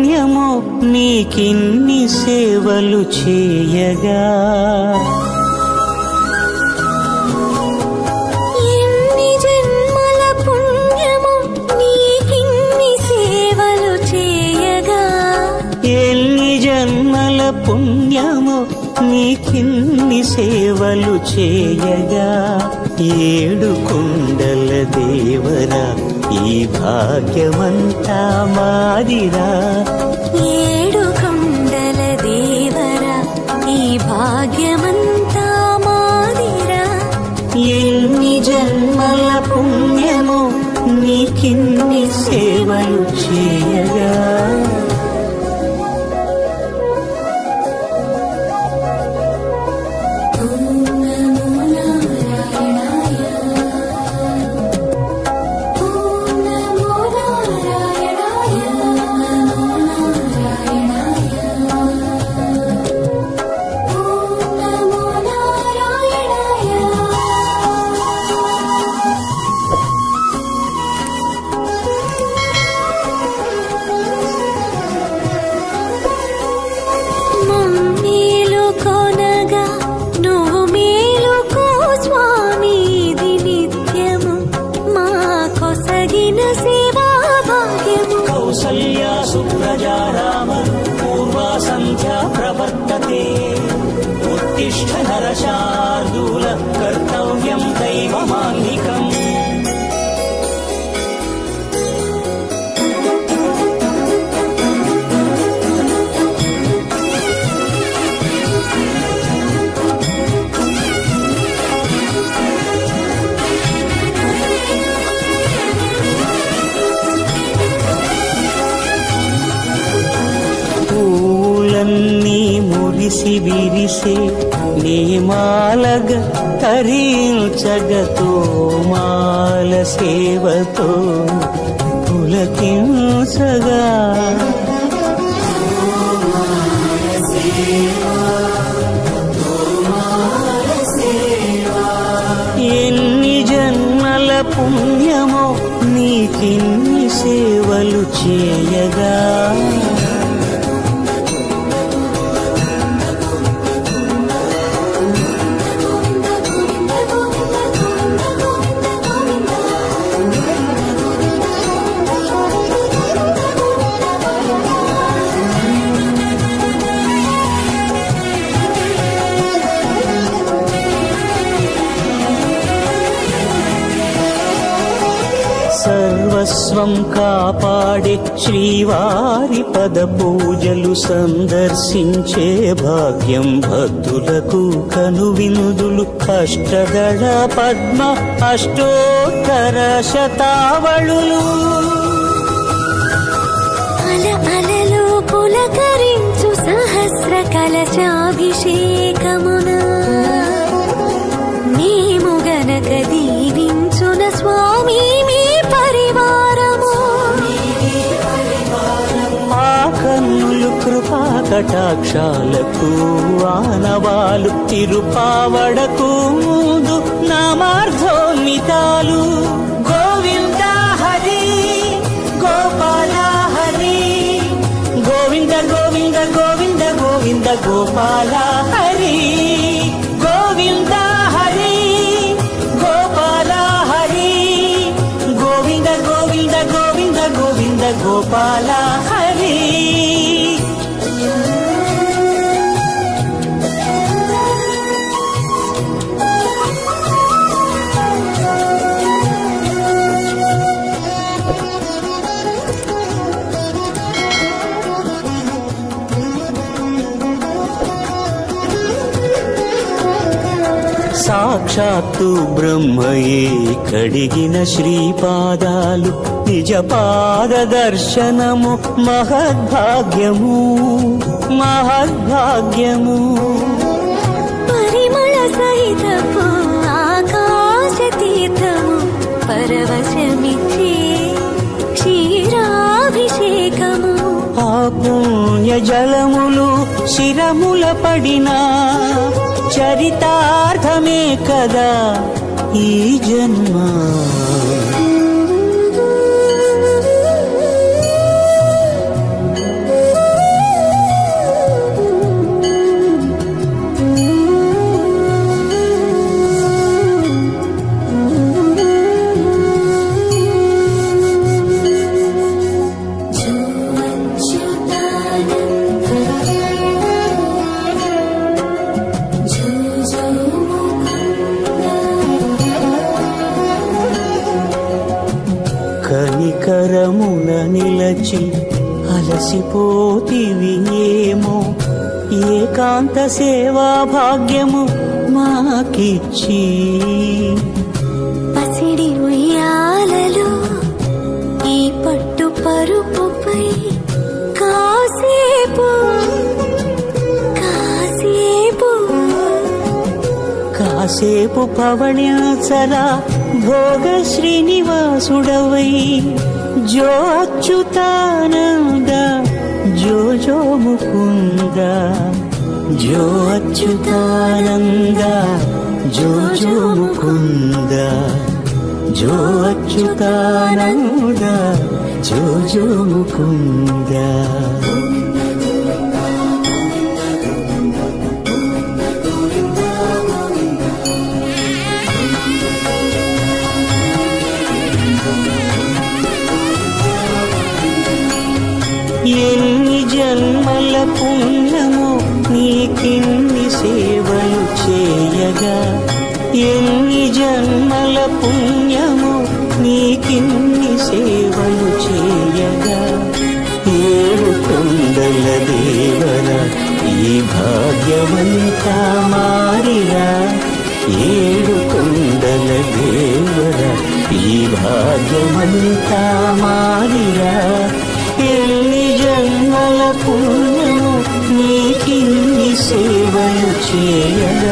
పుణ్యమో నీకిన్ని సేవలు చేయగా. ఎన్ని జన్మల పుణ్యమో నీకిన్ని సేవలు చేయగా. ఎన్ని జన్మల పుణ్యమో నీకిన్ని సేవలు చేయగా. ఏడు కొండల దేవరా ఈ భాగ్యమంతా మాదిరా. ఏడు కొండల దేవరా ఈ భాగ్యమంతా మాదిరా. ఎన్ని జన్మల పుణ్యమో నీకిన్ని సేవలు చేయగా. उत्तिष्ठ नरशार्दूल कर्तव्यं दैवमान्निकम्. పూలన్నీ మురిసి విరిసే నీమాలగ తరించగతో మాల సేవతో పులకించగా. ఎన్ని జన్మల పుణ్యమో నీకిన్ని సేవలు చేయగా. సర్వస్వం కాపాడే శ్రీవారి పద పూజలు సందర్శించే భాగ్యం భక్తులకు కనువినుదులు. అష్టదళ పద్మ అష్టోత్తర శతావళులు అలలు పులకరించు సహస్ర కలశాభిషేకమున మేము గనక దీవించున స్వామి మీ పరివారము. ఆ కన్నులు కృపా కటాక్షాలకు ఆనవాలు తిరుపావడకు ముందు నామార్థోన్మితాలు. గోవింద హరి గోపాల హరి గోవింద గోవింద గోవింద గోవింద గోపాల హరి గోవింద హరి గోపాల హరి గోవింద గోవింద గోవింద గోవింద గోపాల హరి. సాక్షాత్తు బ్రహ్మయే కడిగిన శ్రీపాదాలు నిజ పాద దర్శనము మహద్భాగ్యము మహద్భాగ్యము. పరిమళ సహితపు ఆకాశ తీర్థము పరవశమిచ్చే క్షీరాభిషేకము. ఆ పుణ్య జలములు శిరముల పడినా చరితార్థమే కదా ఈ జన్మ. చూచి అలసిపోతివి ఏమో ఏకాంత సేవా భాగ్యము మాకిచ్చి పసిడి ఉయ్యాలలో ఈ పట్టు పరుపుపై కాసేపు కాసేపు కాసేపు పవణ్యాచలా భోగ శ్రీనివాసుడవై జో అచ్యుతానంద జో జో ముకుంద జో అచ్యుతానంద జో జో ముకుంద జో అచ్యుతానంద జో జో ముకుంద ఎన్ని జన్మల పుణ్యమో నీకిన్ని సేవలు చేయగా ఎన్ని జన్మల పుణ్యమో నీకిన్ని సేవలు చేయగా ఏడు కొండల దేవర ఈ భాగ్యమంతా మారిరా ఏడు కొండల దేవర ఈ భాగ్యమంతా మారిరా ఎన్ని జన్మల పుణ్యము నీకిన్ని సేవలు చేయగా